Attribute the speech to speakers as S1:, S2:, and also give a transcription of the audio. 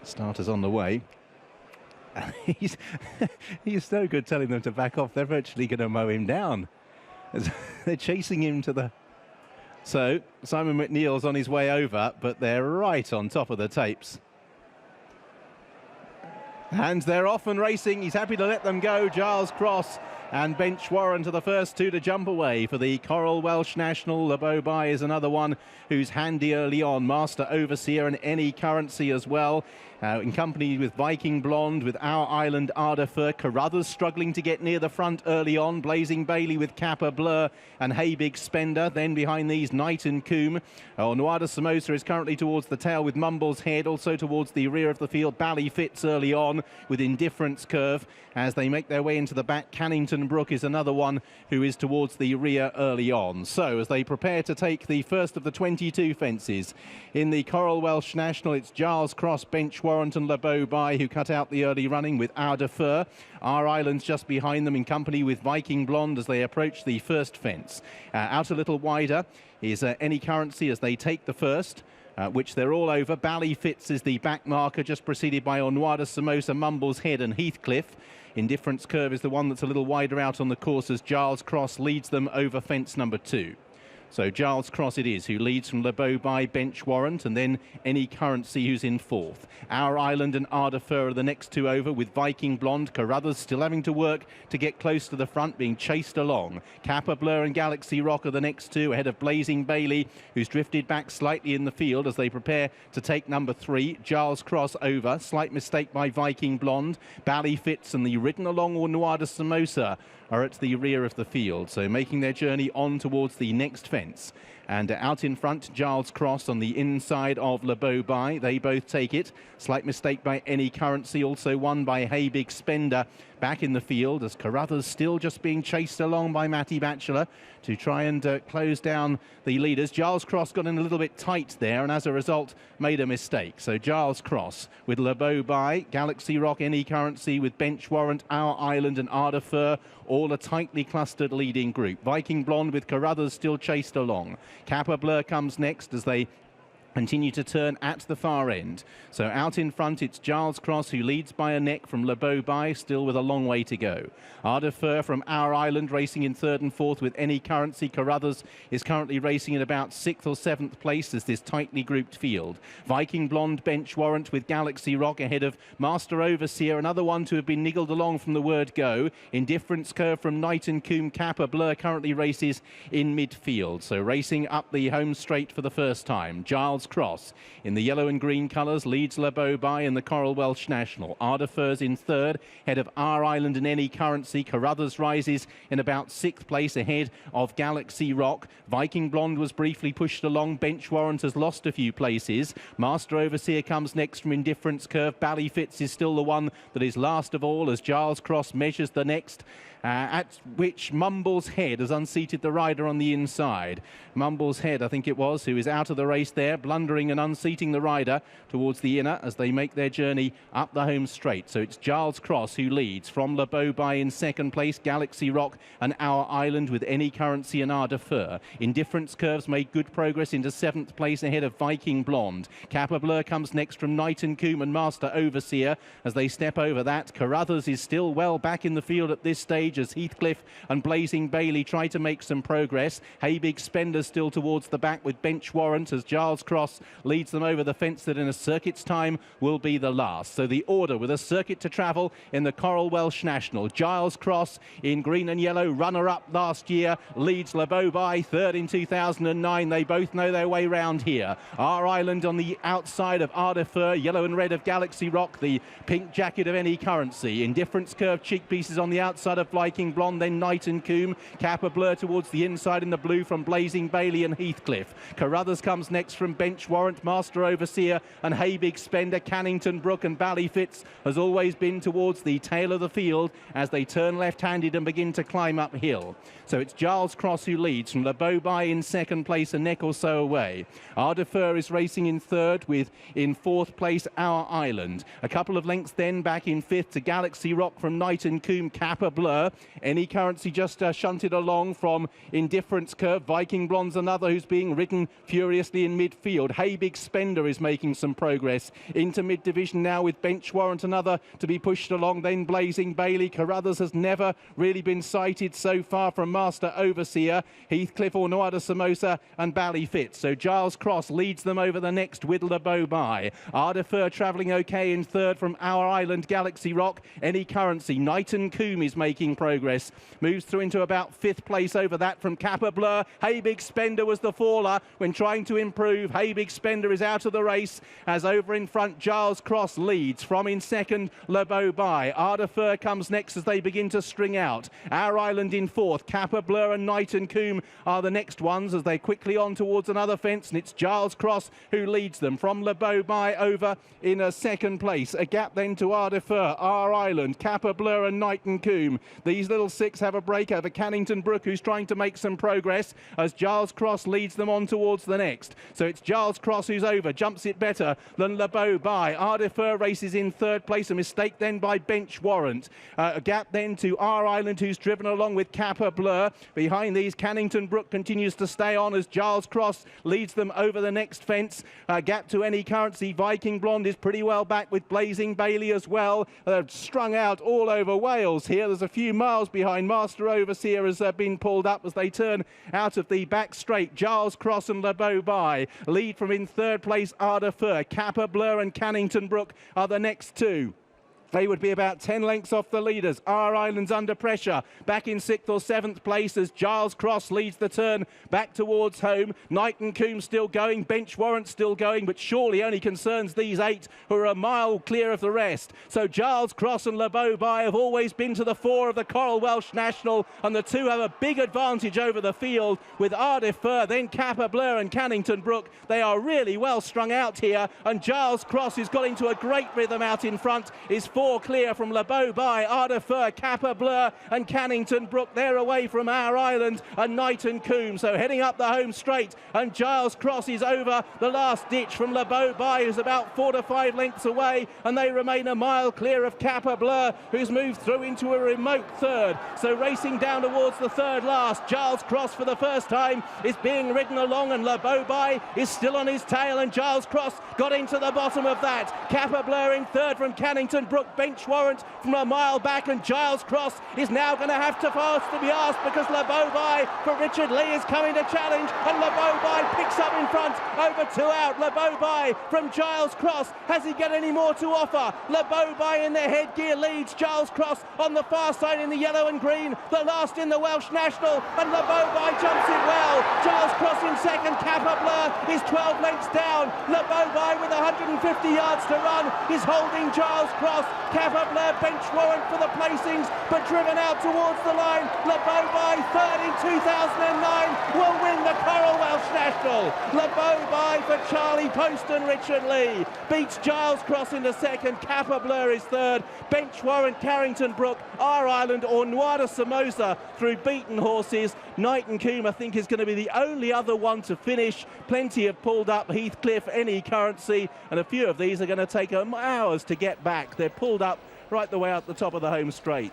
S1: Starters on the way. He's so good telling them to back off. They're virtually going to mow him down. They're chasing him to the... So Simon McNeill's on his way over, but they're right on top of the tapes. And they're off and racing. He's happy to let them go. Giles Cross and Bench Warren to the first two to jump away for the Coral Welsh National. The Beau Bai is another one who's handy early on. Master Overseer and Any Currency as well. In company with Viking Blonde, with Our Island Ardafur. Carruthers struggling to get near the front early on. Blazing Bailey with Kappa Blur and Hey Big Spender. Then behind these, Knight and Coombe. Nuada Samosa is currently towards the tail with Mumble's Head. Also towards the rear of the field, Bally Fitz early on with Indifference Curve. As they make their way into the back, Cannington Brook is another one who is towards the rear early on. So as they prepare to take the first of the 22 fences in the Coral Welsh National, it's Giles Cross, Bench Warrant and Beau Bai who cut out the early running with Ardafur. Our Island's just behind them in company with Viking Blonde as they approach the first fence. Out a little wider is Any Currency as they take the first. Which they're all over. Bally Fitz is the back marker, just preceded by Onwada Samosa, Mumble's Head and Heathcliff. Indifference Curve is the one that's a little wider out on the course as Giles Cross leads them over fence number 2. So Giles Cross it is who leads from Beau Bai, Bench Warrant, and then Any Currency who's in fourth. Our Island and Ardafur are the next two over, with Viking Blonde. Carruthers still having to work to get close to the front, being chased along. Kappa Blur and Galaxy Rock are the next two, ahead of Blazing Bailey, who's drifted back slightly in the field as they prepare to take number 3. Giles Cross over. Slight mistake by Viking Blonde. Bally Fitz and the ridden along Nuada Samosa are at the rear of the field, so making their journey on towards the next fence. And out in front, Giles Cross on the inside of Beau Bai. They both take it. Slight mistake by Any Currency, also won by Hey Big Spender back in the field, as Carruthers still just being chased along by Matty Batchelor to try and close down the leaders. Giles Cross got in a little bit tight there and as a result made a mistake. So Giles Cross with Beau Bai, Galaxy Rock, Any Currency with Bench Warrant, Our Island and Ardafur, all a tightly clustered leading group. Viking Blonde with Carruthers still chased along. Kappa Blur comes next as they continue to turn at the far end. So out in front, it's Giles Cross who leads by a neck from Beau Bai, still with a long way to go. Ardafur from Our Island racing in third and fourth with Any Currency. Carruthers is currently racing in about 6th or 7th place as this tightly grouped field. Viking Blonde, Bench Warrant with Galaxy Rock ahead of Master Overseer, another one to have been niggled along from the word go. Indifference Curve from Knight and Coombe. Kappa Blur currently races in midfield. So racing up the home straight for the first time. Giles Cross in the yellow and green colours leads Beau Bai in the Coral Welsh National. Ardafur's in third, head of Our Island and Any Currency. Carruthers rises in about 6th place ahead of Galaxy Rock. Viking Blonde was briefly pushed along. Bench Warrant has lost a few places. Master Overseer comes next from Indifference Curve. Bally Fitz is still the one that is last of all as Giles Cross measures the next. At which Mumble's Head has unseated the rider on the inside. Mumble's Head, I think it was, who is out of the race there, blundering and unseating the rider towards the inner as they make their journey up the home straight. So it's Giles Cross who leads from Beau Bai in second place, Galaxy Rock and Our Island with Any Currency and Ardafur. Indifference Curves made good progress into 7th place ahead of Viking Blonde. Kappa Blur comes next from Knight and Coombe and Master Overseer as they step over that. Carruthers is still well back in the field at this stage as Heathcliff and Blazing Bailey try to make some progress. Hey Big Spender still towards the back with Bench Warrant as Giles Cross leads them over the fence that in a circuit's time will be the last. So the order with a circuit to travel in the Coral Welsh National. Giles Cross in green and yellow, runner-up last year, leads Beau Bai, third in 2009. They both know their way round here. Our Island on the outside of Ardafur, yellow and red of Galaxy Rock, the pink jacket of Any Currency. Indifference Curve cheek pieces on the outside of Viking Blonde, then Knight and Coombe. Kappa Blur towards the inside in the blue from Blazing Bailey and Heathcliff. Carruthers comes next from Bench Warrant, Master Overseer and Hey Big Spender. Cannington Brook and Bally Fitz has always been towards the tail of the field as they turn left-handed and begin to climb uphill. So it's Giles Cross who leads from Beau Bai in second place, a neck or so away. Ardafur is racing in third with in 4th place Our Island. A couple of lengths then back in 5th to Galaxy Rock from Knight and Coombe. Kappa Blur. Any Currency just shunted along from Indifference Curve. Viking Blonde's another who's being ridden furiously in midfield. field. Hey Big Spender is making some progress into mid-division now with Bench Warrant, another to be pushed along, then Blazing Bailey. Carruthers has never really been sighted so far from Master Overseer, Heathcliff or Noada Samosa and Ballyfit. So Giles Cross leads them over the next with Le Beau Bai. Ardefur travelling okay in third from Our Island, Galaxy Rock. Any Currency, Knight and Coombe is making progress. Moves through into about fifth place over that from Kappa Blur. Hey Big Spender was the faller when trying to improve. Hey Big Spender is out of the race as over in front Giles Cross leads from in second Le Beau Bai. Ardefur comes next as they begin to string out. Our Island in fourth. Kappa Blur and Knight and Coombe are the next ones as they quickly on towards another fence, and it's Giles Cross who leads them from Le Beau Bai over in a second place. A gap then to Ardefur, Our Island, Kappa Blur and Knight and Coombe. These little six have a break over Cannington Brook, who's trying to make some progress as Giles Cross leads them on towards the next. So it's Giles Cross who's over, jumps it better than Le Beau Bai. Ardefur races in third place, a mistake then by Bench Warrant. A gap then to Our Island, who's driven along with Kappa Blur. Behind these, Cannington Brook continues to stay on as Giles Cross leads them over the next fence. Gap to Any Currency. Viking Blonde is pretty well back with Blazing Bailey as well. Strung out all over Wales here. There's a few miles behind. Master Overseer has been pulled up as they turn out of the back straight. Giles Cross and Le Beau Bai lead from in third place Ardefur. Kappa Blur and Cannington Brook are the next two. They would be about 10 lengths off the leaders. Our Island's under pressure. Back in 6th or 7th place as Giles Cross leads the turn back towards home. Knight and Coombe still going. Bench Warrant still going, but surely only concerns these 8 who are a mile clear of the rest. So Giles Cross and Le Beau Bai have always been to the fore of the Coral Welsh National, and the two have a big advantage over the field with Ardefur, then Kappa Blur and Cannington Brook. They are really well strung out here, and Giles Cross, who's got into a great rhythm out in front, is 4 clear from Le Beau Bai. Ardefur, Kappa Blur and Cannington Brook. They're away from Our Island and Knight and Coombe. So heading up the home straight, and Giles Cross is over the last ditch from Le Beau Bai, who's about 4 to 5 lengths away, and they remain a mile clear of Kappa Blur, who's moved through into a remote third. So racing down towards the third last, Giles Cross for the first time is being ridden along, and Le Beau Bai is still on his tail, and Giles Cross got into the bottom of that. Kappa Blur in third from Cannington Brook. Bench Warrant from a mile back, and Giles Cross is now going to have to be asked because Le Beau Bai for Richard Lee is coming to challenge, and Le Beau Bai picks up in front over 2 out. Le Beau Bai from Giles Cross. Has he got any more to offer? Le Beau Bai in the headgear leads. Giles Cross on the far side in the yellow and green, the last in the Welsh National, and Le Beau Bai jumps it well. Giles Cross in second. Kappa Blur is 12 lengths down. Le Beau Bai with 150 yards to run is holding Giles Cross. Kappa Blur, Bench Warrant for the placings, but driven out towards the line. Le Beau Bai, third in 2009, will win the Coral Welsh National. Le Beau Bai for Charlie Poste and Richard Lee beats Giles Cross into second. Kappa Blur is third. Bench Warrant, Carrington Brook, Our Island or Noada Samosa through beaten horses. Knight and Coombe, I think, is going to be the only other one to finish. Plenty have pulled up. Heathcliff, Any Currency, and a few of these are going to take hours to get back. They're pulled up right the way out the top of the home straight.